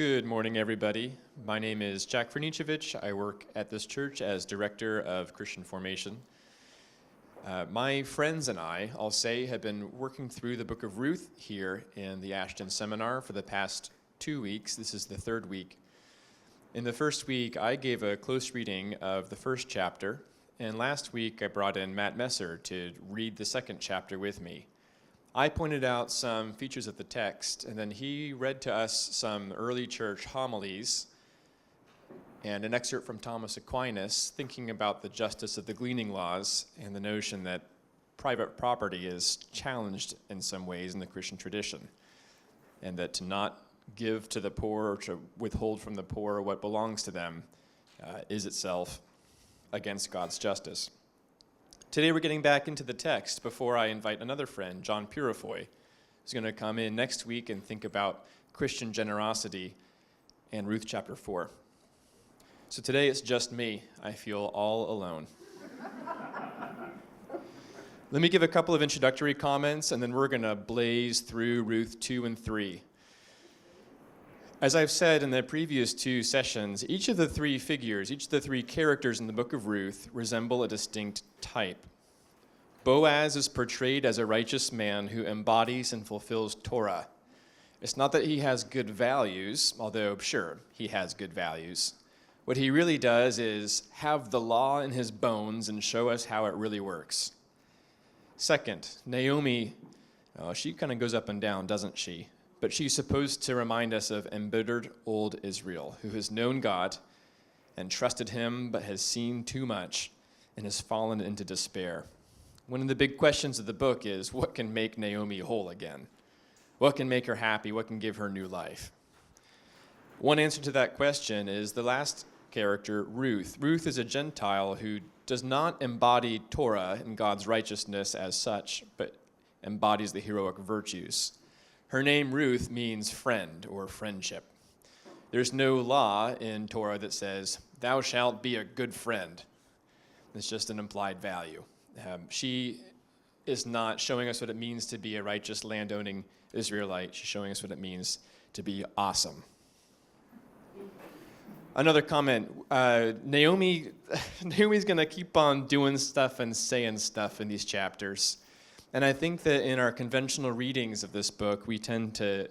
Good morning, everybody. My name is Jack Franicevich. I work at this church as Director of Christian Formation. My friends and I'll say, have been working through the Book of Ruth here in the Ashton Seminar for the past 2 weeks. This is the third week. In the first week, I gave a close reading of the first chapter, and last week I brought in Matt Messer to read the second chapter with me. I pointed out some features of the text, and then he read to us some early church homilies and an excerpt from Thomas Aquinas, thinking about the justice of the gleaning laws and the notion that private property is challenged in some ways in the Christian tradition, and that to not give to the poor or to withhold from the poor what belongs to them is itself against God's justice. Today we're getting back into the text before I invite another friend, John Purifoy, who's going to come in next week and think about Christian generosity and Ruth chapter 4. So today it's just me. I feel all alone. Let me give a couple of introductory comments, and then we're going to blaze through Ruth 2 and 3. As I've said in the previous two sessions, each of the three figures, each of the three characters in the book of Ruth resemble a distinct type. Boaz is portrayed as a righteous man who embodies and fulfills Torah. It's not that he has good values, although sure, he has good values. What he really does is have the law in his bones and show us how it really works. Second, Naomi, she kind of goes up and down, doesn't she? But she's supposed to remind us of embittered old Israel, who has known God and trusted him, but has seen too much and has fallen into despair. One of the big questions of the book is, what can make Naomi whole again? What can make her happy? What can give her new life? One answer to that question is the last character, Ruth. Ruth is a Gentile who does not embody Torah and God's righteousness as such, but embodies the heroic virtues. Her name, Ruth, means friend or friendship. There's no law in Torah that says, thou shalt be a good friend. It's just an implied value. She is not showing us what it means to be a righteous, landowning Israelite. She's showing us what it means to be awesome. Another comment, Naomi's going to keep on doing stuff and saying stuff in these chapters. And I think that in our conventional readings of this book, we tend to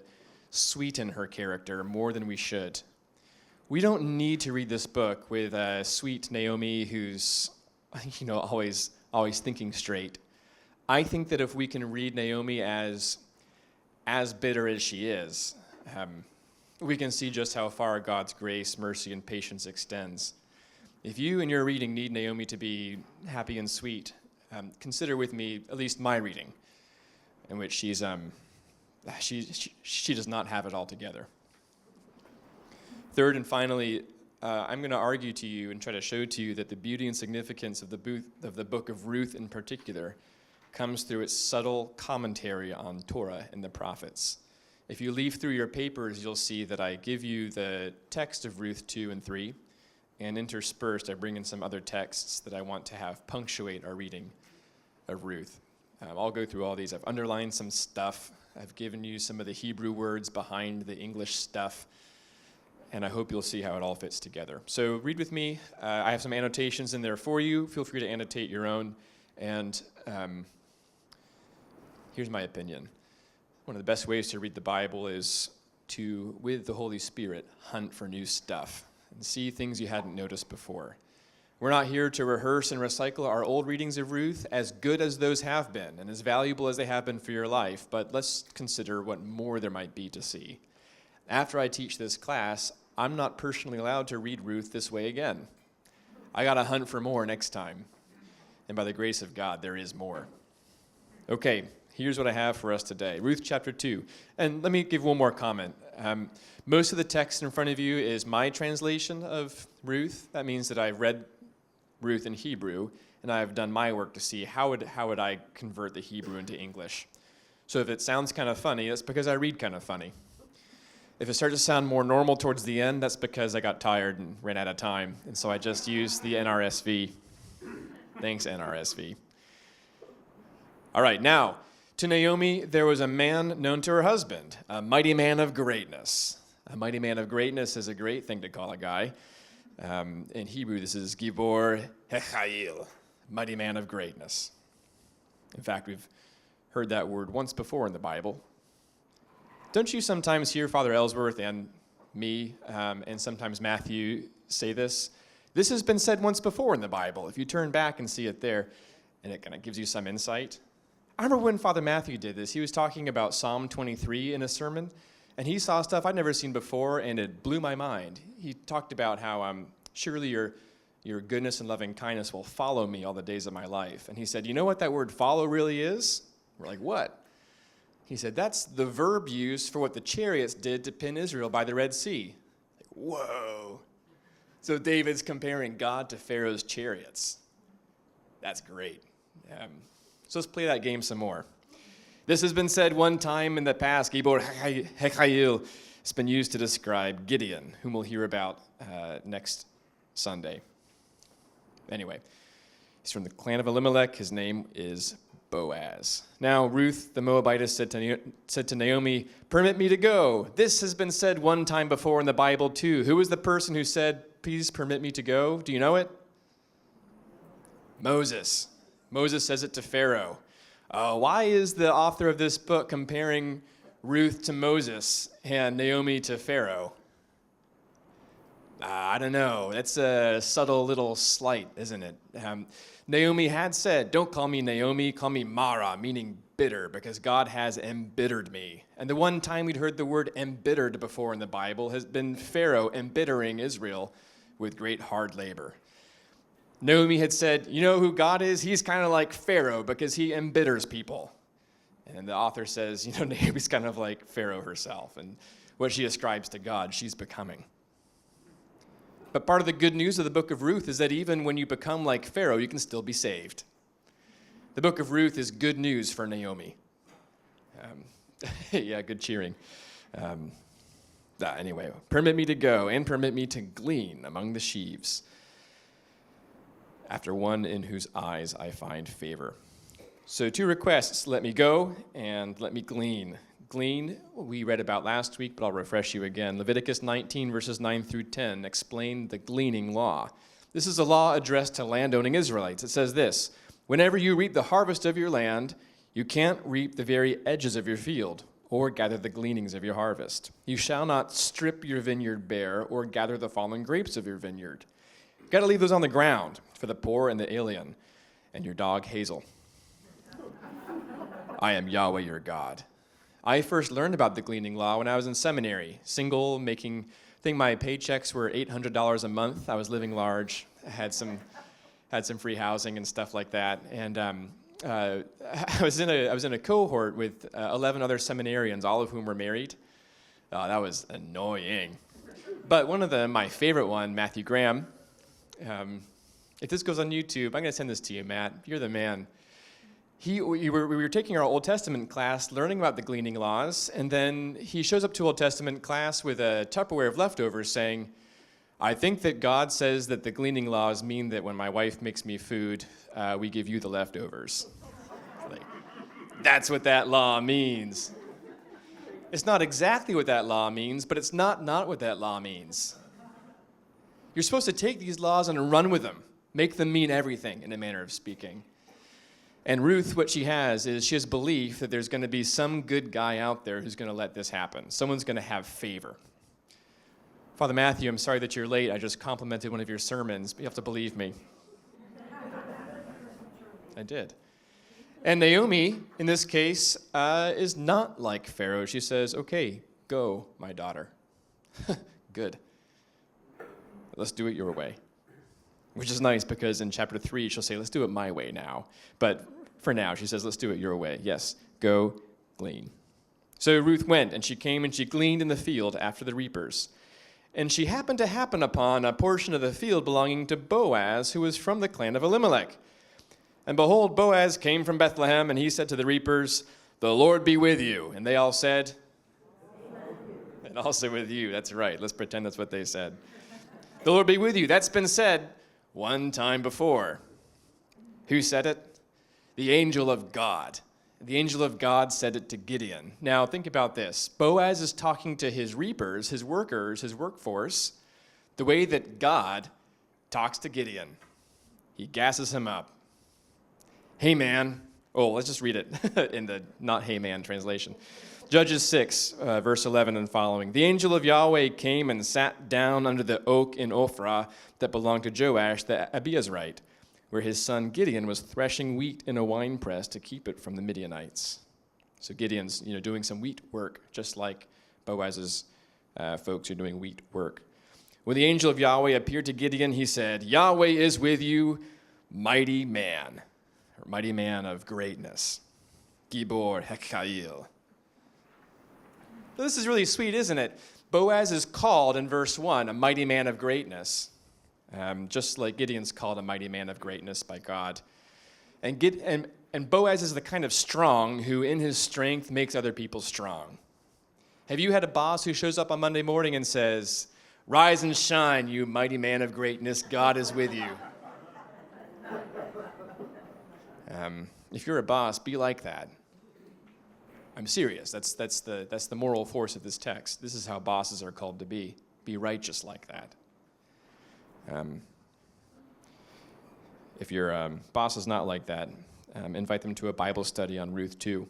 sweeten her character more than we should. We don't need to read this book with a sweet Naomi who's, always thinking straight. I think that if we can read Naomi as bitter as she is, we can see just how far God's grace, mercy, and patience extends. If you in your reading need Naomi to be happy and sweet, consider with me at least my reading, in which she does not have it all together. Third and finally, I'm going to argue to you and try to show to you that the beauty and significance of the book of Ruth in particular comes through its subtle commentary on Torah and the prophets. If you leaf through your papers, you'll see that I give you the text of Ruth 2 and 3, and interspersed, I bring in some other texts that I want to have punctuate our reading of Ruth. I'll go through all these. I've underlined some stuff. I've given you some of the Hebrew words behind the English stuff, and I hope you'll see how it all fits together. So read with me. I have some annotations in there for you. Feel free to annotate your own. And here's my opinion. One of the best ways to read the Bible is to, with the Holy Spirit, hunt for new stuff and see things you hadn't noticed before. We're not here to rehearse and recycle our old readings of Ruth, as good as those have been and as valuable as they have been for your life, but let's consider what more there might be to see. After I teach this class, I'm not personally allowed to read Ruth this way again. I got to hunt for more next time. And by the grace of God, there is more. Okay, here's what I have for us today. Ruth chapter 2. And let me give one more comment. Most of the text in front of you is my translation of Ruth. That means that I've read Ruth in Hebrew, and I've done my work to see how would I convert the Hebrew into English. So if it sounds kind of funny, that's because I read kind of funny. If it starts to sound more normal towards the end, that's because I got tired and ran out of time, and so I just used the NRSV. Thanks, NRSV. All right, now, to Naomi, there was a man known to her husband, a mighty man of greatness. A mighty man of greatness is a great thing to call a guy. In Hebrew, this is Gibor Hechayil, mighty man of greatness. In fact, we've heard that word once before in the Bible. Don't you sometimes hear Father Ellsworth and me, and sometimes Matthew say this? This has been said once before in the Bible. If you turn back and see it there, and it kind of gives you some insight. I remember when Father Matthew did this. He was talking about Psalm 23 in a sermon, and he saw stuff I'd never seen before, and it blew my mind. He talked about how surely your goodness and loving kindness will follow me all the days of my life. And he said, you know what that word follow really is? We're like, what? He said, that's the verb used for what the chariots did to pin Israel by the Red Sea. Like, whoa. So David's comparing God to Pharaoh's chariots. That's great. So let's play that game some more. This has been said one time in the past. Gibor Hechayil has been used to describe Gideon, whom we'll hear about next Sunday. Anyway, he's from the clan of Elimelech. His name is Boaz. Now, Ruth the Moabitess said to Naomi, permit me to go. This has been said one time before in the Bible, too. Who was the person who said, please permit me to go? Do you know it? Moses. Moses says it to Pharaoh. Why is the author of this book comparing Ruth to Moses and Naomi to Pharaoh? I don't know. That's a subtle little slight, isn't it? Naomi had said, don't call me Naomi, call me Mara, meaning bitter, because God has embittered me. And the one time we'd heard the word embittered before in the Bible has been Pharaoh embittering Israel with great hard labor. Naomi had said, you know who God is? He's kind of like Pharaoh because he embitters people. And the author says, you know, Naomi's kind of like Pharaoh herself. And what she ascribes to God, she's becoming. But part of the good news of the Book of Ruth is that even when you become like Pharaoh, you can still be saved. The Book of Ruth is good news for Naomi. Yeah, good cheering. Anyway, permit me to go and permit me to glean among the sheaves after one in whose eyes I find favor. So 2 requests, let me go and let me glean. Glean, we read about last week, but I'll refresh you again. Leviticus 19, verses 9 through 10, explain the gleaning law. This is a law addressed to landowning Israelites. It says this, whenever you reap the harvest of your land, you can't reap the very edges of your field or gather the gleanings of your harvest. You shall not strip your vineyard bare or gather the fallen grapes of your vineyard. You've got to leave those on the ground for the poor and the alien and your dog Hazel. I am Yahweh your God. I first learned about the gleaning law when I was in seminary, single, I think my paychecks were $800 a month. I was living large, had some free housing and stuff like that. And I was in a cohort with 11 other seminarians, all of whom were married. That was annoying. But one of them, my favorite one, Matthew Graham. If this goes on YouTube, I'm going to send this to you, Matt. You're the man. We were taking our Old Testament class, learning about the gleaning laws, and then he shows up to Old Testament class with a Tupperware of leftovers saying, I think that God says that the gleaning laws mean that when my wife makes me food, we give you the leftovers. Like, that's what that law means. It's not exactly what that law means, but it's not what that law means. You're supposed to take these laws and run with them, make them mean everything, in a manner of speaking. And Ruth, what she has is she has belief that there's going to be some good guy out there who's going to let this happen. Someone's going to have favor. Father Matthew, I'm sorry that you're late. I just complimented one of your sermons, but you have to believe me. I did. And Naomi, in this case, is not like Pharaoh. She says, okay, go, my daughter. Good. Let's do it your way. Which is nice because in chapter 3, she'll say, let's do it my way now. But for now, she says, let's do it your way. Yes, go glean. So Ruth went, and she came and she gleaned in the field after the reapers. And she happened to happen upon a portion of the field belonging to Boaz, who was from the clan of Elimelech. And behold, Boaz came from Bethlehem, and he said to the reapers, the Lord be with you. And they all said, and also with you. That's right. Let's pretend that's what they said. The Lord be with you. That's been said one time before. Who said it? The angel of God. The angel of God said it to Gideon. Now, think about this. Boaz is talking to his reapers, his workers, his workforce, the way that God talks to Gideon. He gasses him up. Hey, man. Oh, let's just read it in the not hey, man translation. Judges 6, verse 11 and following. The angel of Yahweh came and sat down under the oak in Ophrah that belonged to Joash the Abiezrite, where his son Gideon was threshing wheat in a winepress to keep it from the Midianites. So Gideon's, doing some wheat work, just like Boaz's folks are doing wheat work. When the angel of Yahweh appeared to Gideon, he said, Yahweh is with you, mighty man, or mighty man of greatness. Gibor Hekail. This is really sweet, isn't it? Boaz is called in verse 1 a mighty man of greatness, just like Gideon's called a mighty man of greatness by God. And Boaz is the kind of strong who in his strength makes other people strong. Have you had a boss who shows up on Monday morning and says, rise and shine, you mighty man of greatness, God is with you? If you're a boss, be like that. I'm serious. That's the moral force of this text. This is how bosses are called to be. Be righteous like that. If your boss is not like that, invite them to a Bible study on Ruth 2.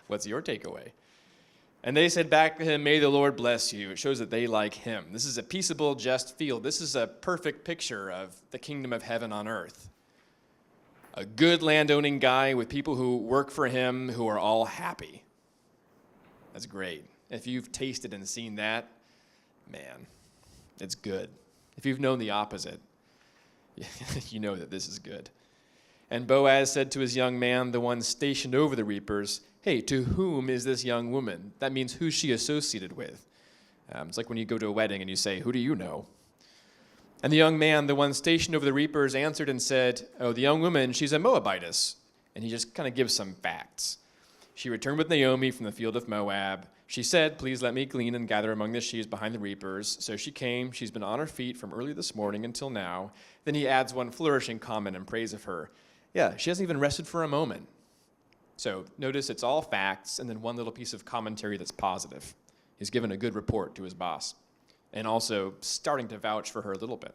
What's your takeaway? And they said back to him, may the Lord bless you. It shows that they like him. This is a peaceable, just field. This is a perfect picture of the kingdom of heaven on earth. A good landowning guy with people who work for him who are all happy. That's great. If you've tasted and seen that, man, it's good. If you've known the opposite, you know that this is good. And Boaz said to his young man, the one stationed over the reapers, hey, to whom is this young woman? That means who's she associated with? It's like when you go to a wedding and you say, who do you know? And the young man, the one stationed over the reapers, answered and said, oh, the young woman, she's a Moabitess. And he just kind of gives some facts. She returned with Naomi from the field of Moab. She said, please let me glean and gather among the sheaves behind the reapers. So she came. She's been on her feet from early this morning until now. Then he adds one flourishing comment in praise of her. Yeah, she hasn't even rested for a moment. So notice it's all facts and then one little piece of commentary that's positive. He's given a good report to his boss and also starting to vouch for her a little bit.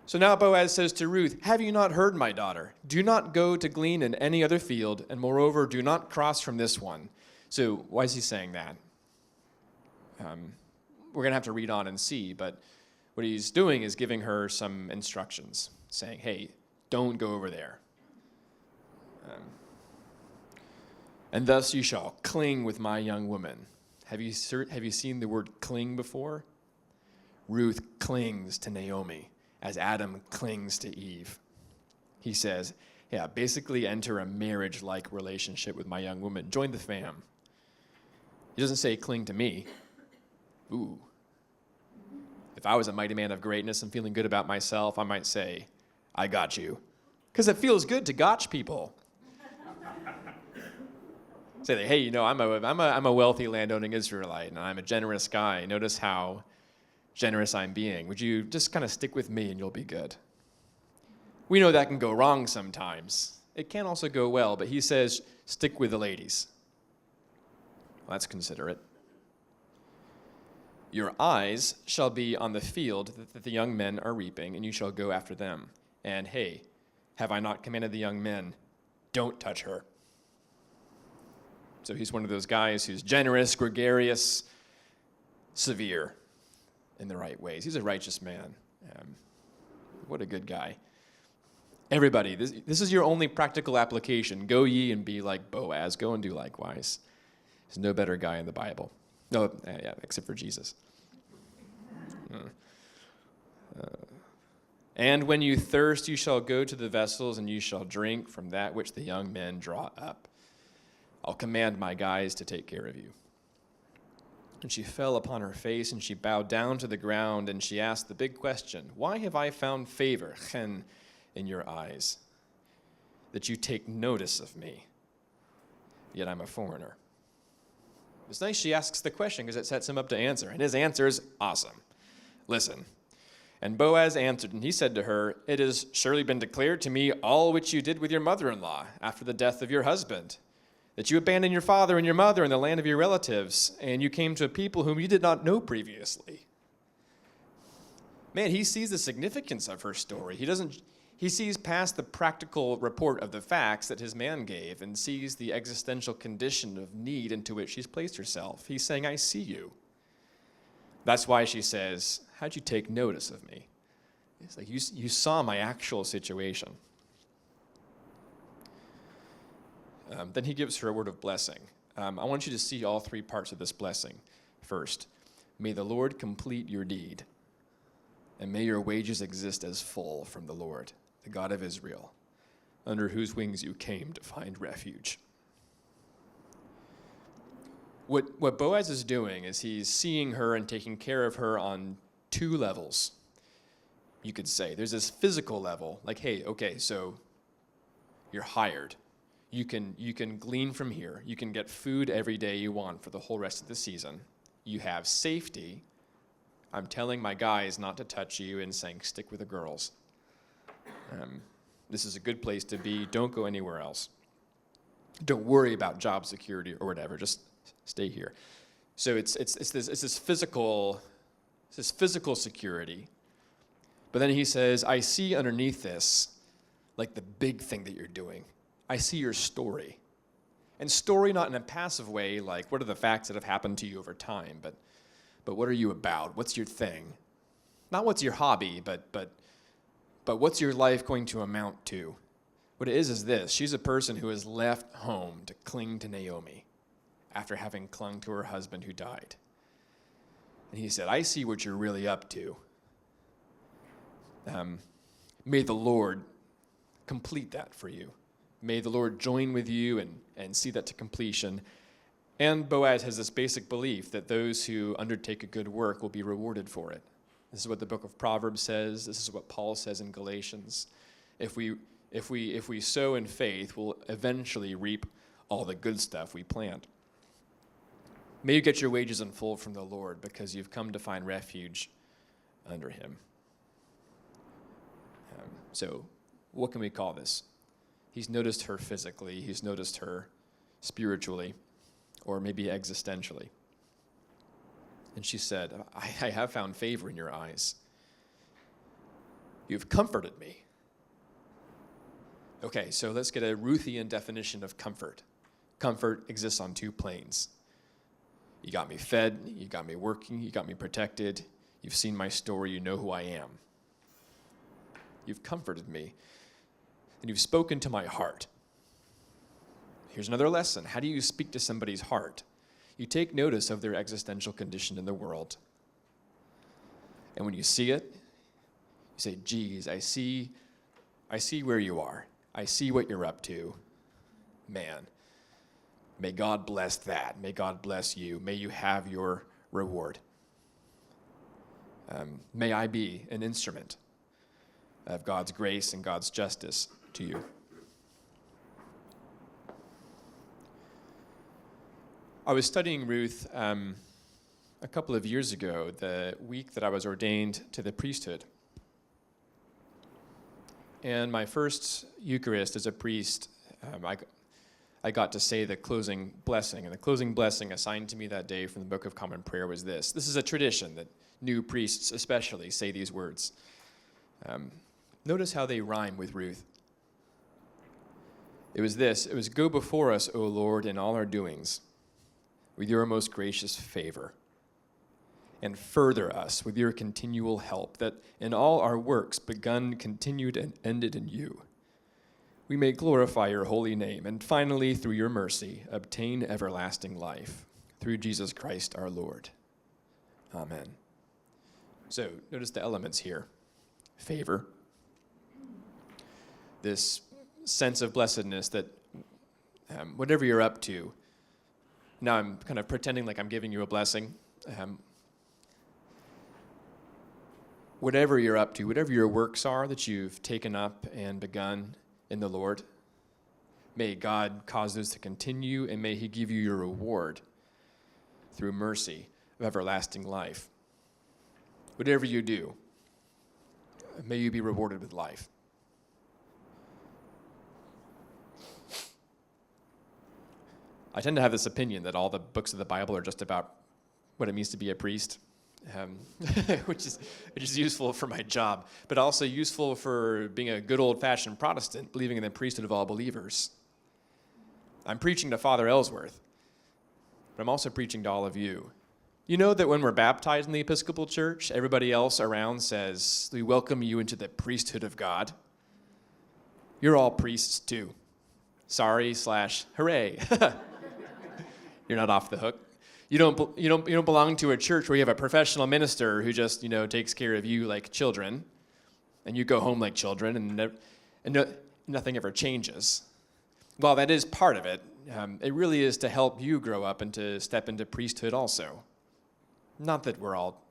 So now Boaz says to Ruth, have you not heard, my daughter? Do not go to glean in any other field, and moreover, do not cross from this one. So why is he saying that? We're going to have to read on and see, but what he's doing is giving her some instructions, saying, hey, don't go over there. And thus you shall cling with my young woman. Have you seen the word cling before? Ruth clings to Naomi as Adam clings to Eve. He says, yeah, basically enter a marriage-like relationship with my young woman. Join the fam. He doesn't say cling to me. Ooh. If I was a mighty man of greatness and feeling good about myself, I might say, I got you. Because it feels good to gotch people. Say, hey, I'm a wealthy landowning Israelite, and I'm a generous guy. Notice how generous I'm being. Would you just kind of stick with me and you'll be good? We know that can go wrong sometimes. It can also go well, but he says, stick with the ladies. Well, that's considerate. Your eyes shall be on the field that the young men are reaping, and you shall go after them. And hey, have I not commanded the young men, don't touch her. So he's one of those guys who's generous, gregarious, severe in the right ways. He's a righteous man. What a good guy. Everybody, this is your only practical application. Go ye and be like Boaz. Go and do likewise. There's no better guy in the Bible. No, except for Jesus. And when you thirst, you shall go to the vessels, and you shall drink from that which the young men draw up. I'll command my guys to take care of you. And she fell upon her face, and she bowed down to the ground, and she asked the big question, why have I found favor, chen, in your eyes, that you take notice of me, yet I'm a foreigner? It's nice she asks the question because it sets him up to answer, and his answer is awesome. Listen, And Boaz answered, and he said to her, "It has surely been declared to me all which you did with your mother-in-law after the death of your husband, that you abandoned your father and your mother in the land of your relatives, and you came to a people whom you did not know previously." Man, he sees the significance of her story. He sees past the practical report of the facts that his man gave and sees the existential condition of need into which she's placed herself. He's saying, "I see you." That's why she says, "How'd you take notice of me?" It's like, you saw my actual situation. Then he gives her a word of blessing. I want you to see all three parts of this blessing. First, may the Lord complete your deed, and may your wages exist as full from the Lord, the God of Israel, under whose wings you came to find refuge. What Boaz is doing is he's seeing her and taking care of her on two levels, you could say. There's this physical level, like, hey, okay, so you're hired. You can glean from here. You can get food every day you want for the whole rest of the season. You have safety. I'm telling my guys not to touch you and saying, stick with the girls. This is a good place to be. Don't go anywhere else. Don't worry about job security or whatever. Just stay here. So it's this physical security. But then he says, I see underneath this, like the big thing that you're doing. I see your story. And story not in a passive way, like what are the facts that have happened to you over time, but what are you about? What's your thing? Not what's your hobby, but what's your life going to amount to? What it is this. She's a person who has left home to cling to Naomi after having clung to her husband who died. And he said, I see what you're really up to. May the Lord complete that for you. May the Lord join with you and see that to completion. And Boaz has this basic belief that those who undertake a good work will be rewarded for it. This is what the book of Proverbs says. This is what Paul says in Galatians. If we sow in faith, we'll eventually reap all the good stuff we plant. May you get your wages in full from the Lord because you've come to find refuge under him. So what can we call this? He's noticed her physically. He's noticed her spiritually, or maybe existentially. And she said, I have found favor in your eyes. You've comforted me. Okay, so let's get a Ruthian definition of comfort. Comfort exists on two planes. You got me fed, you got me working, you got me protected. You've seen my story, you know who I am. You've comforted me, and you've spoken to my heart. Here's another lesson. How do you speak to somebody's heart? You take notice of their existential condition in the world. And when you see it, you say, geez, I see where you are. I see what you're up to. Man, may God bless that. May God bless you. May you have your reward. May I be an instrument of God's grace and God's justice to you. I was studying Ruth a couple of years ago, the week that I was ordained to the priesthood. And my first Eucharist as a priest, I got to say the closing blessing. And the closing blessing assigned to me that day from the Book of Common Prayer was this. This is a tradition that new priests especially say these words. Notice how they rhyme with Ruth. It was this. It was, go before us, O Lord, in all our doings, with your most gracious favor, and further us with your continual help, that in all our works begun, continued, and ended in you, we may glorify your holy name, and finally, through your mercy, obtain everlasting life, through Jesus Christ our Lord. Amen. So, notice the elements here. Favor. This sense of blessedness that whatever you're up to, now I'm kind of pretending like I'm giving you a blessing. Whatever you're up to, whatever your works are that you've taken up and begun in the Lord, may God cause those to continue, and may he give you your reward through mercy of everlasting life. Whatever you do, may you be rewarded with life. I tend to have this opinion that all the books of the Bible are just about what it means to be a priest, which is useful for my job, but also useful for being a good old-fashioned Protestant, believing in the priesthood of all believers. I'm preaching to Father Ellsworth, but I'm also preaching to all of you. You know that when we're baptized in the Episcopal Church, everybody else around says, we welcome you into the priesthood of God. You're all priests too. Sorry/hooray. You're not off the hook. You don't belong to a church where you have a professional minister who just, takes care of you like children, and you go home like children, and nothing ever changes. While that is part of it, it really is to help you grow up and to step into priesthood also. Not that we're all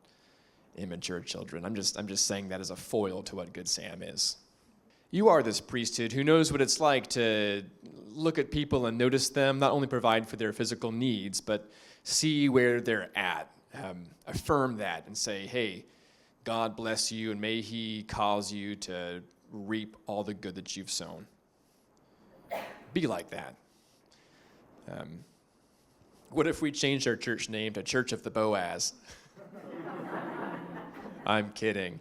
immature children. I'm just saying that as a foil to what Good Sam is. You are this priesthood who knows what it's like to look at people and notice them, not only provide for their physical needs, but see where they're at, affirm that, and say, hey, God bless you, and may he cause you to reap all the good that you've sown. Be like that. What if we changed our church name to Church of the Boaz? I'm kidding.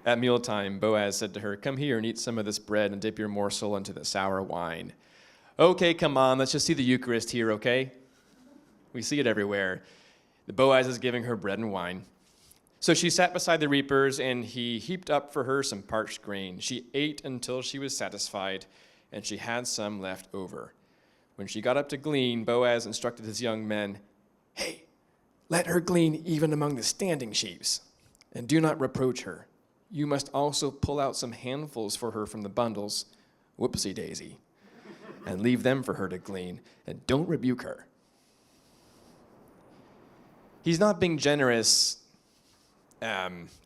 At mealtime, Boaz said to her, come here and eat some of this bread and dip your morsel into the sour wine. Okay, come on, let's just see the Eucharist here, okay? We see it everywhere. The Boaz is giving her bread and wine. So she sat beside the reapers, and he heaped up for her some parched grain. She ate until she was satisfied, and she had some left over. When she got up to glean, Boaz instructed his young men, hey, let her glean even among the standing sheaves, and do not reproach her. You must also pull out some handfuls for her from the bundles, whoopsie daisy, and leave them for her to glean, and don't rebuke her. He's not being generous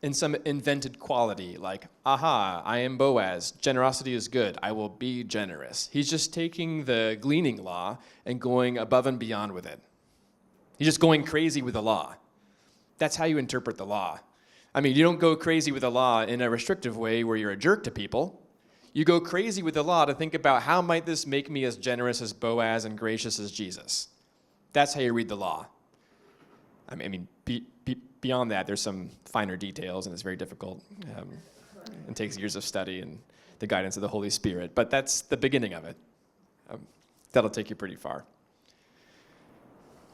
in some invented quality, like, aha, I am Boaz, generosity is good, I will be generous. He's just taking the gleaning law and going above and beyond with it. He's just going crazy with the law. That's how you interpret the law. I mean, you don't go crazy with the law in a restrictive way where you're a jerk to people. You go crazy with the law to think about how might this make me as generous as Boaz and gracious as Jesus. That's how you read the law. I mean, beyond that, there's some finer details, and it's very difficult. It takes years of study and the guidance of the Holy Spirit. But that's the beginning of it. That'll take you pretty far.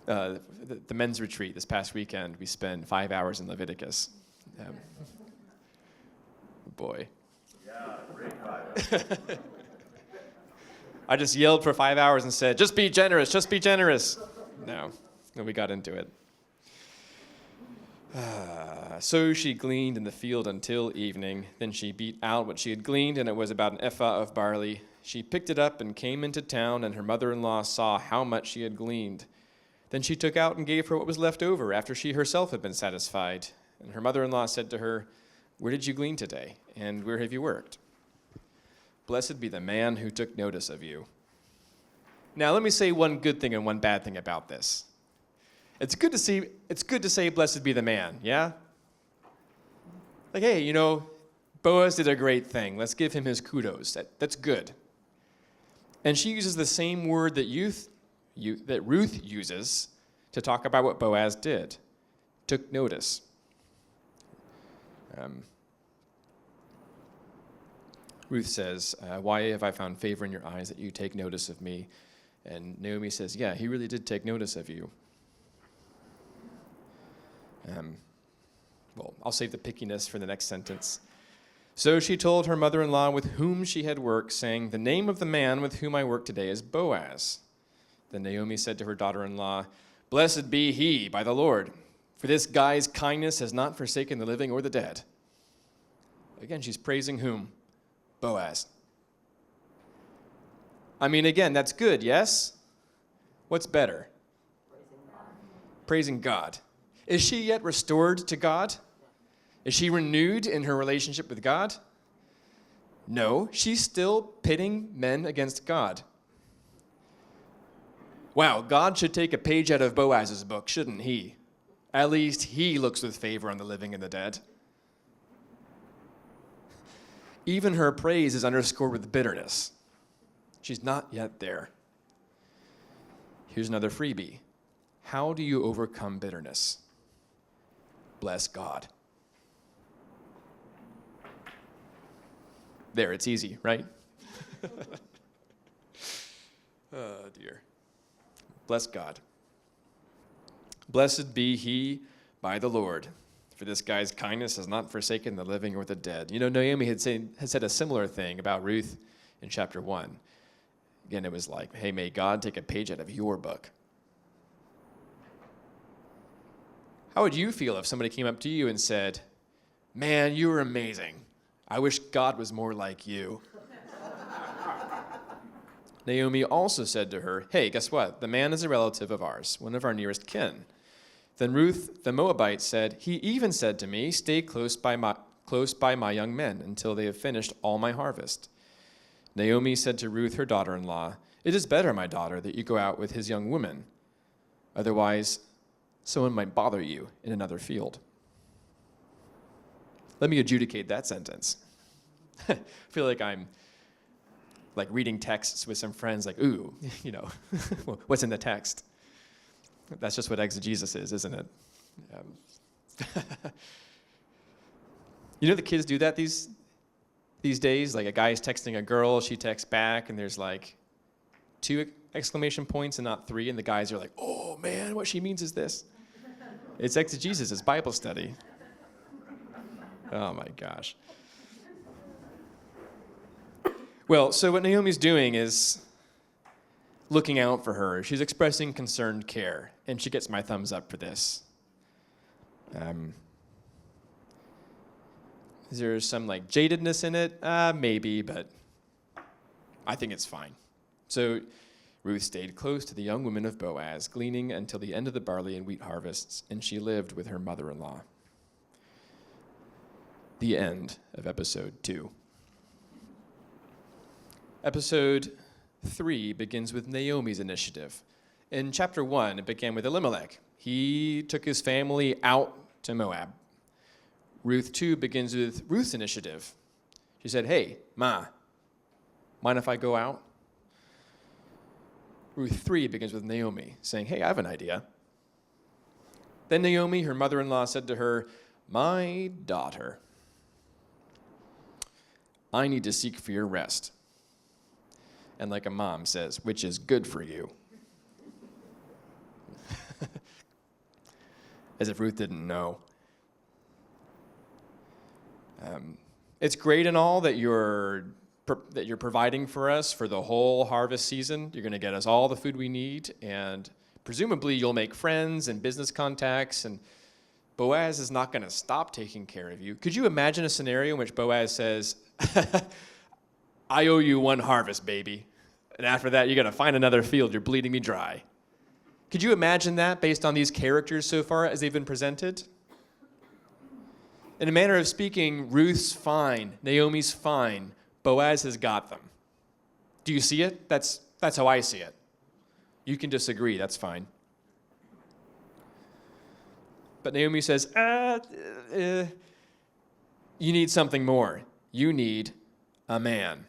The men's retreat this past weekend, we spent 5 hours in Leviticus. Boy. Yeah, great 5 hours. I just yelled for 5 hours and said, just be generous, just be generous. No, we got into it. So she gleaned in the field until evening. Then she beat out what she had gleaned, and it was about an ephah of barley. She picked it up and came into town, and her mother-in-law saw how much she had gleaned. Then she took out and gave her what was left over after she herself had been satisfied. And her mother-in-law said to her, where did you glean today, and where have you worked? Blessed be the man who took notice of you. Now let me say one good thing and one bad thing about this. It's good to say blessed be the man, yeah? Like, hey, Boaz did a great thing. Let's give him his kudos. That's good. And she uses the same word that Ruth uses to talk about what Boaz did. Took notice. Ruth says, why have I found favor in your eyes that you take notice of me? And Naomi says, yeah, he really did take notice of you. Well, I'll save the pickiness for the next sentence. So she told her mother-in-law with whom she had worked, saying, the name of the man with whom I work today is Boaz. Then Naomi said to her daughter-in-law, blessed be he by the Lord, for this guy's kindness has not forsaken the living or the dead. Again, she's praising whom? Boaz. I mean, again, that's good, yes? What's better? Praising God. Is she yet restored to God? Is she renewed in her relationship with God? No, she's still pitting men against God. Wow, God should take a page out of Boaz's book, shouldn't he? At least he looks with favor on the living and the dead. Even her praise is underscored with bitterness. She's not yet there. Here's another freebie. How do you overcome bitterness? Bless God. There, it's easy, right? Oh, dear. Bless God. Blessed be he by the Lord, for this guy's kindness has not forsaken the living or the dead. You know, Naomi had said a similar thing about Ruth in chapter 1. Again, it was like, hey, may God take a page out of your book. How would you feel if somebody came up to you and said, man, you were amazing. I wish God was more like you. Naomi also said to her, hey, guess what? The man is a relative of ours, one of our nearest kin. Then Ruth the Moabite said, he even said to me, stay close by my young men until they have finished all my harvest. Naomi said to Ruth, her daughter-in-law, it is better, my daughter, that you go out with his young women. Otherwise, someone might bother you in another field. Let me adjudicate that sentence. I feel like I'm like reading texts with some friends, like, ooh, you know, what's in the text? That's just what exegesis is, isn't it? You know the kids do that these days? Like a guy's texting a girl, she texts back, and there's like 2 exclamation points and not 3, and the guys are like, oh man, what she means is this. It's exegesis, it's Bible study. Oh my gosh. Well, so what Naomi's doing is looking out for her. She's expressing concerned care, and she gets my thumbs up for this. Is there some like jadedness in it? Maybe, but I think it's fine. So Ruth stayed close to the young women of Boaz, gleaning until the end of the barley and wheat harvests, and she lived with her mother-in-law. The end of episode 2. Episode 3 begins with Naomi's initiative. In chapter 1, it began with Elimelech. He took his family out to Moab. Ruth 2 begins with Ruth's initiative. She said, hey, Ma, mind if I go out? Ruth 3 begins with Naomi saying, hey, I have an idea. Then Naomi, her mother-in-law, said to her, my daughter, I need to seek for your rest. And like a mom says, which is good for you. As if Ruth didn't know. It's great and all that you're providing for us for the whole harvest season. You're going to get us all the food we need, and presumably you'll make friends and business contacts, and Boaz is not going to stop taking care of you. Could you imagine a scenario in which Boaz says, I owe you 1 harvest, baby. And after that, you're going to find another field. You're bleeding me dry. Could you imagine that based on these characters so far as they've been presented? In a manner of speaking, Ruth's fine. Naomi's fine. Boaz has got them. Do you see it? That's how I see it. You can disagree. That's fine. But Naomi says, you need something more. You need a man.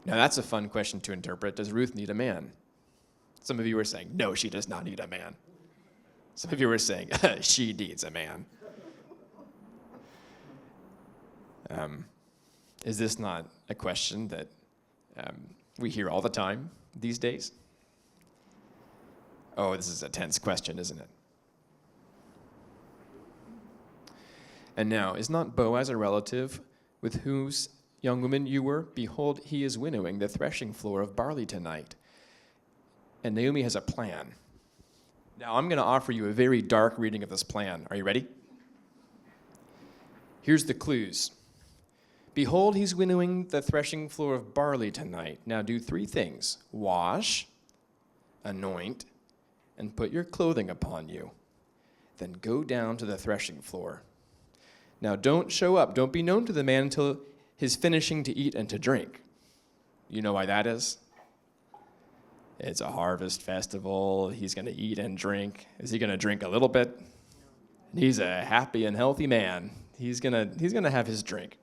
Now, that's a fun question to interpret. Does Ruth need a man? Some of you are saying, no, she does not need a man. Some of you are saying, she needs a man. Is this not a question that we hear all the time these days? Oh, this is a tense question, isn't it? And now, is not Boaz a relative with whose young woman you were? Behold, he is winnowing the threshing floor of barley tonight. And Naomi has a plan. Now, I'm going to offer you a very dark reading of this plan. Are you ready? Here's the clues. Behold, he's winnowing the threshing floor of barley tonight. Now do 3 things. Wash, anoint, and put your clothing upon you. Then go down to the threshing floor. Now don't show up. Don't be known to the man until his finishing to eat and to drink. You know why that is? It's a harvest festival. He's going to eat and drink. Is he going to drink a little bit? He's a happy and healthy man. He's going to have his drink.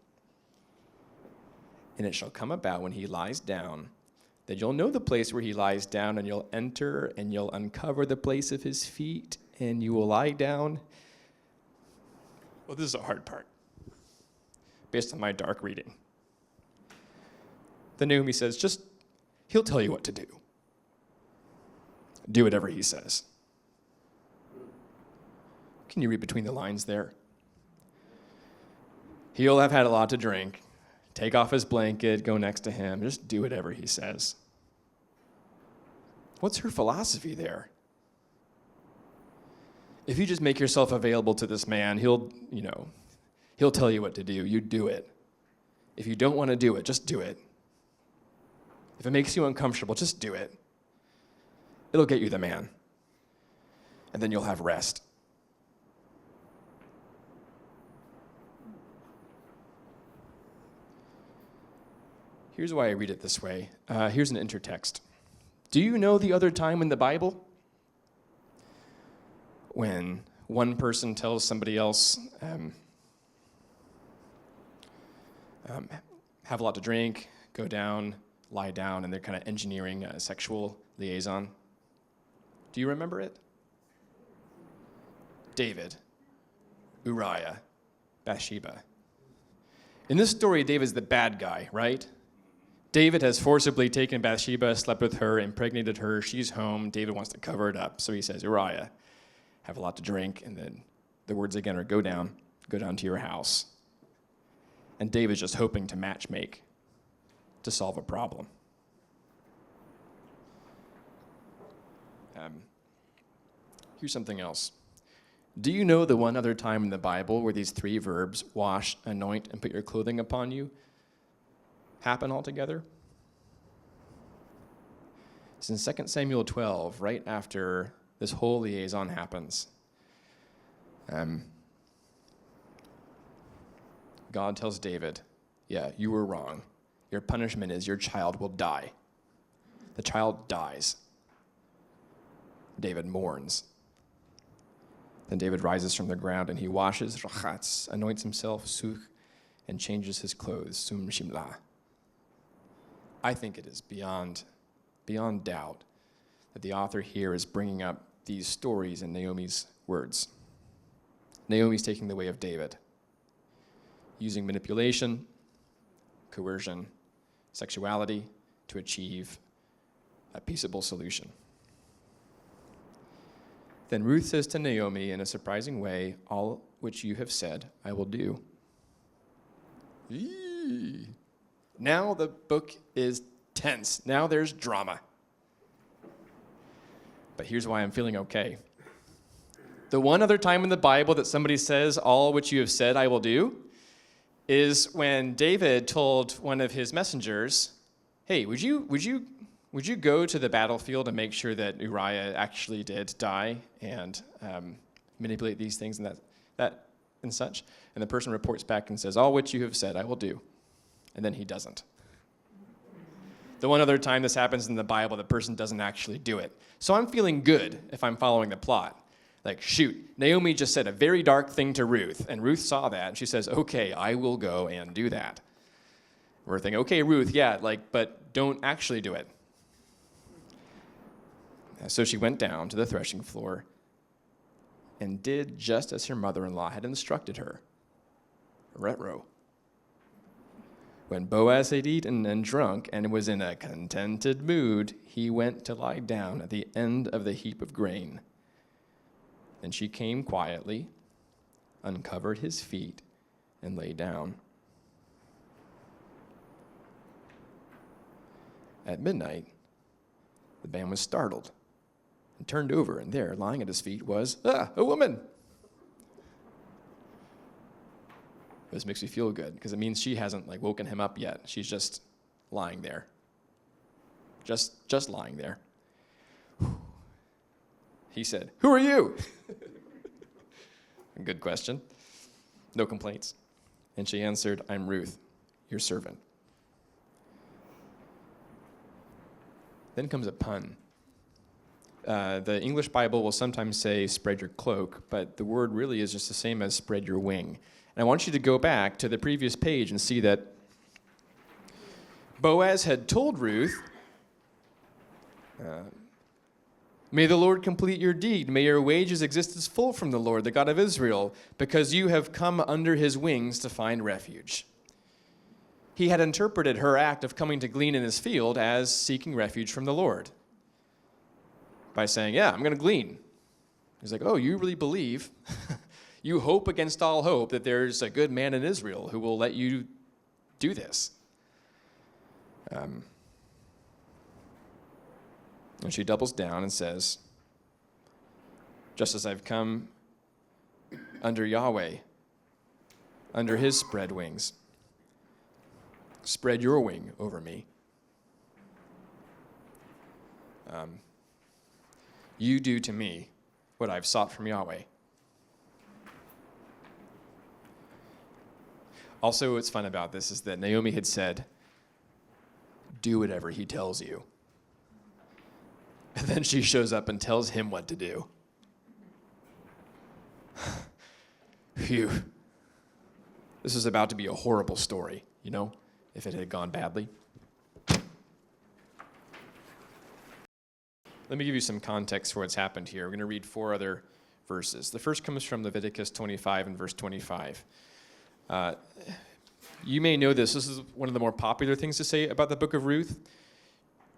And it shall come about when he lies down that you'll know the place where he lies down, and you'll enter and you'll uncover the place of his feet, and you will lie down. Well, this is a hard part, based on my dark reading. Then Naomi says, he'll tell you what to do. Do whatever he says. Can you read between the lines there? He'll have had a lot to drink. Take off his blanket, go next to him. Just do whatever he says. What's her philosophy there? If you just make yourself available to this man, he'll tell you what to do. You do it. If you don't want to do it, just do it. If it makes you uncomfortable, just do it. It'll get you the man. And then you'll have rest. Here's why I read it this way. Here's an intertext. Do you know the other time in the Bible when one person tells somebody else, have a lot to drink, go down, lie down, and they're kind of engineering a sexual liaison? Do you remember it? David, Uriah, Bathsheba. In this story, David's the bad guy, right? David has forcibly taken Bathsheba, slept with her, impregnated her. She's home. David wants to cover it up. So he says, Uriah, have a lot to drink. And then the words again are, go down to your house. And David's just hoping to matchmake to solve a problem. Here's something else. Do you know the one other time in the Bible where these three verbs, wash, anoint, and put your clothing upon you, happen all together? It's in 2 Samuel 12, right after this whole liaison happens. God tells David, yeah, you were wrong. Your punishment is your child will die. The child dies. David mourns. Then David rises from the ground and he washes, rachatz, anoints himself, such, and changes his clothes, sum shimla. I think it is beyond doubt that the author here is bringing up these stories in Naomi's words. Naomi's taking the way of David, using manipulation, coercion, sexuality to achieve a peaceable solution. Then Ruth says to Naomi in a surprising way, all which you have said, I will do. Eee. Now the book is tense. Now there's drama. But here's why I'm feeling okay. The one other time in the Bible that somebody says, all which you have said, I will do, is when David told one of his messengers, hey, would you go to the battlefield and make sure that Uriah actually did die and manipulate these things and that and such? And the person reports back and says, all which you have said, I will do. And then he doesn't. The one other time this happens in the Bible, the person doesn't actually do it. So I'm feeling good if I'm following the plot. Like, shoot, Naomi just said a very dark thing to Ruth, and Ruth saw that, and she says, okay, I will go and do that. We're thinking, okay, Ruth, yeah, but don't actually do it. So she went down to the threshing floor and did just as her mother-in-law had instructed her. Retro. When Boaz had eaten and drunk and was in a contented mood, he went to lie down at the end of the heap of grain. Then she came quietly, uncovered his feet, and lay down. At midnight, the man was startled and turned over, and there, lying at his feet, was, a woman. This makes me feel good, because it means she hasn't woken him up yet. She's just lying there. Just lying there. He said, who are you? Good question. No complaints. And she answered, I'm Ruth, your servant. Then comes a pun. The English Bible will sometimes say spread your cloak, but the word really is just the same as spread your wing. And I want you to go back to the previous page and see that Boaz had told Ruth, may the Lord complete your deed. May your wages exist as full from the Lord, the God of Israel, because you have come under his wings to find refuge. He had interpreted her act of coming to glean in his field as seeking refuge from the Lord by saying, yeah, I'm going to glean. He's like, oh, you really believe? You hope against all hope that there's a good man in Israel who will let you do this. And she doubles down and says, just as I've come under Yahweh, under his spread wings, spread your wing over me. You do to me what I've sought from Yahweh. Also, what's fun about this is that Naomi had said, do whatever he tells you. And then she shows up and tells him what to do. Phew. This is about to be a horrible story, you know, if it had gone badly. Let me give you some context for what's happened here. We're going to read 4 other verses. The first comes from Leviticus 25 and verse 25. You may know this. This is one of the more popular things to say about the book of Ruth.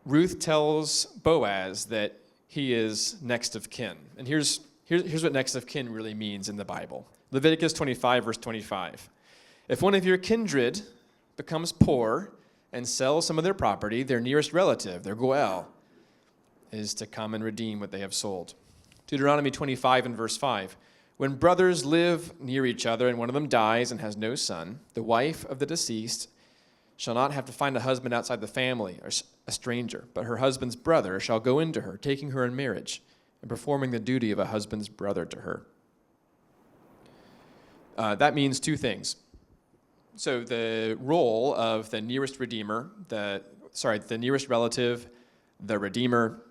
Ruth tells Boaz that he is next of kin. And here's what next of kin really means in the Bible. Leviticus 25, verse 25. If one of your kindred becomes poor and sells some of their property, their nearest relative, their goel, is to come and redeem what they have sold. Deuteronomy 25 and verse 5. When brothers live near each other and one of them dies and has no son, the wife of the deceased shall not have to find a husband outside the family or a stranger, but her husband's brother shall go into her, taking her in marriage and performing the duty of a husband's brother to her. That means 2 things. So the role of the nearest redeemer, the nearest relative, the redeemer,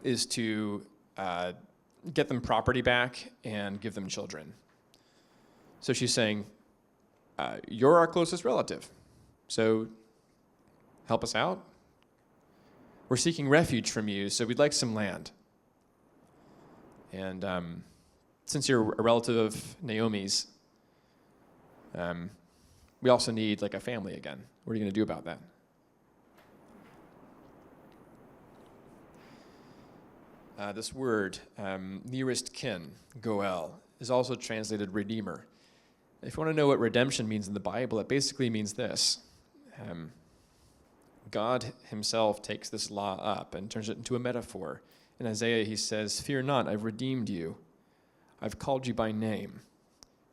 is to get them property back and give them children. So she's saying, you're our closest relative, so help us out. We're seeking refuge from you, so we'd like some land. And since you're a relative of Naomi's, we also need like a family again. What are you going to do about that? This word, nearest kin, goel, is also translated redeemer. If you want to know what redemption means in the Bible, it basically means this. God himself takes this law up and turns it into a metaphor. In Isaiah, he says, fear not, I've redeemed you. I've called you by name.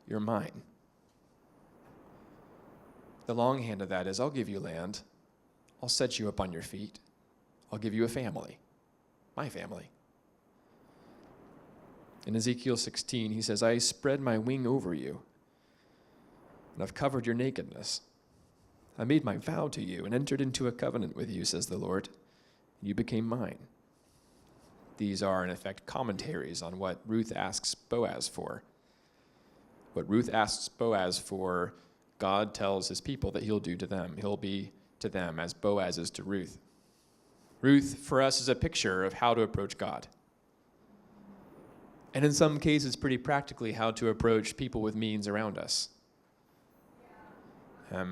You're mine. The longhand of that is, I'll give you land. I'll set you up on your feet. I'll give you a family. My family. In Ezekiel 16, he says, I spread my wing over you, and I've covered your nakedness. I made my vow to you and entered into a covenant with you, says the Lord. You became mine. These are, in effect, commentaries on what Ruth asks Boaz for. What Ruth asks Boaz for, God tells his people that he'll do to them. He'll be to them as Boaz is to Ruth. Ruth, for us, is a picture of how to approach God. And in some cases, pretty practically, how to approach people with means around us. I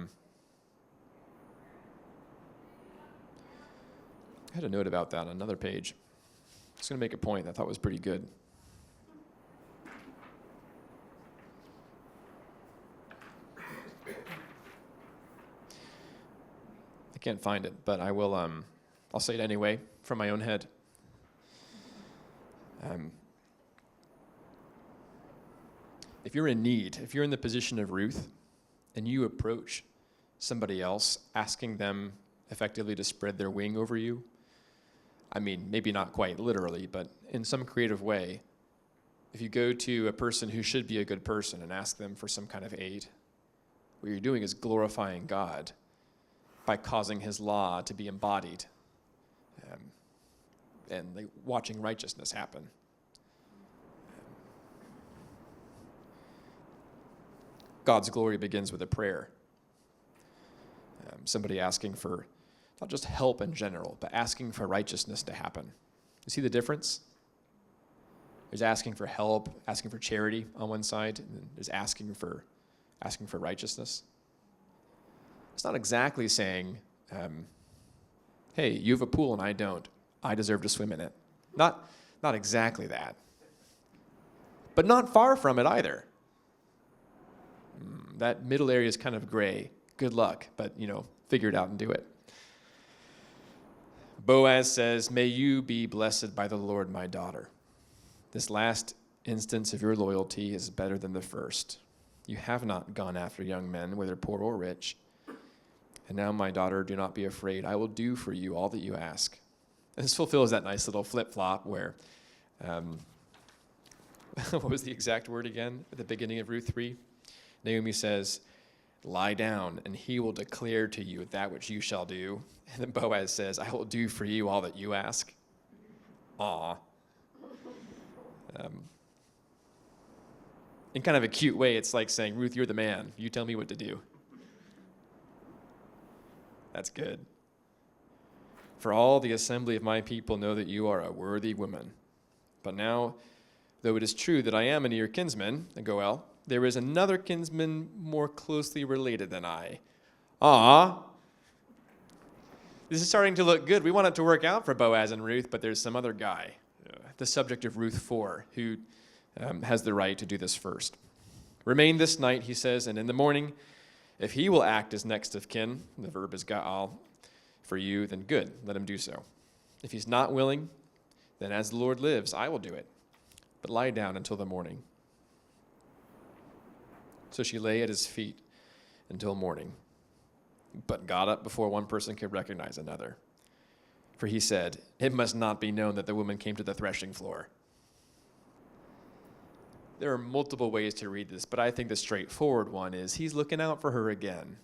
had a note about that on another page. I was going to make a point that I thought was pretty good. I can't find it, but I will. I'll say it anyway from my own head. If you're in need, if you're in the position of Ruth, and you approach somebody else, asking them effectively to spread their wing over you, I mean, maybe not quite literally, but in some creative way, if you go to a person who should be a good person and ask them for some kind of aid, what you're doing is glorifying God by causing his law to be embodied. and like watching righteousness happen. God's glory begins with a prayer. Somebody asking for not just help in general, but asking for righteousness to happen. You see the difference? There's asking for help, asking for charity on one side, and then there's asking for righteousness. It's not exactly saying, hey, you have a pool and I don't. I deserve to swim in it. Not exactly that. But not far from it either. That middle area is kind of gray. Good luck, but, figure it out and do it. Boaz says, may you be blessed by the Lord, my daughter. This last instance of your loyalty is better than the first. You have not gone after young men, whether poor or rich. And now, my daughter, do not be afraid. I will do for you all that you ask. And this fulfills that nice little flip-flop where, what was the exact word again at the beginning of Ruth 3? Naomi says, lie down, and he will declare to you that which you shall do. And then Boaz says, I will do for you all that you ask. Aw. In kind of a cute way, it's like saying, Ruth, you're the man. You tell me what to do. That's good. For all the assembly of my people know that you are a worthy woman. But now, though it is true that I am a near kinsman, Goel, there is another kinsman more closely related than I. This is starting to look good. We want it to work out for Boaz and Ruth, but there's some other guy, the subject of Ruth 4, who has the right to do this first. Remain this night, he says, and in the morning, if he will act as next of kin, the verb is ga'al, for you, then good, let him do so. If he's not willing, then as the Lord lives, I will do it. But lie down until the morning. So she lay at his feet until morning, but got up before one person could recognize another. For he said, it must not be known that the woman came to the threshing floor. There are multiple ways to read this, but I think the straightforward one is he's looking out for her again.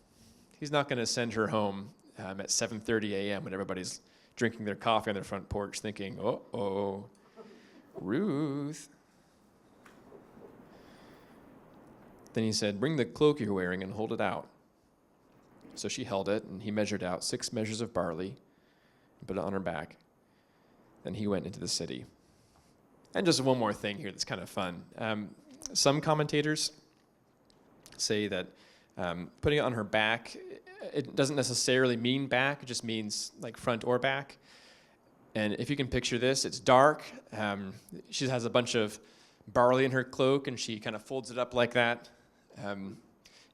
He's not going to send her home at 7:30 a.m. when everybody's drinking their coffee on their front porch thinking, uh-oh, Ruth. Then he said, bring the cloak you're wearing and hold it out. So she held it, and he measured out 6 measures of barley and put it on her back. Then he went into the city. And just one more thing here that's kind of fun. Some commentators say that putting it on her back, it doesn't necessarily mean back. It just means like front or back. And if you can picture this, it's dark. She has a bunch of barley in her cloak, and she kind of folds it up like that. And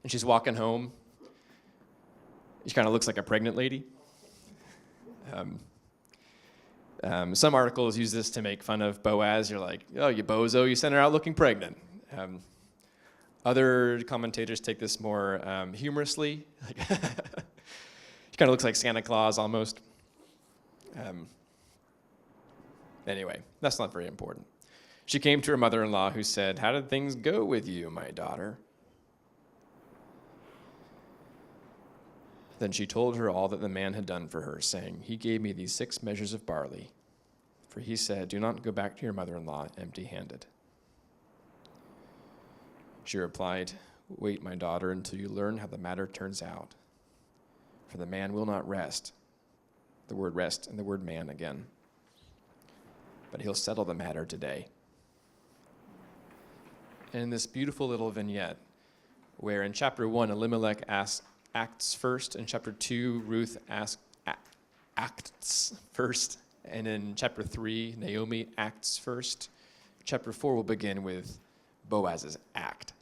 she's walking home. She kind of looks like a pregnant lady. Some articles use this to make fun of Boaz. You're like, oh, you bozo, you sent her out looking pregnant. Other commentators take this more humorously. She kind of looks like Santa Claus almost. Anyway, that's not very important. She came to her mother-in-law, who said, how did things go with you, my daughter? Then she told her all that the man had done for her, saying, he gave me these 6 measures of barley. For he said, do not go back to your mother-in-law empty-handed. She replied, wait, my daughter, until you learn how the matter turns out. For the man will not rest. The word rest and the word man again. But he'll settle the matter today. And in this beautiful little vignette, where in chapter 1, Elimelech acts first, in chapter 2, Ruth acts first, and in chapter 3, Naomi acts first. Chapter 4 will begin with Boaz's act.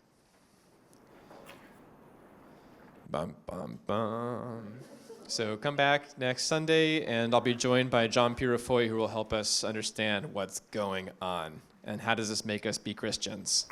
Bum, bum, bum. So come back next Sunday, and I'll be joined by John Purifoy, who will help us understand what's going on, and how does this make us be Christians.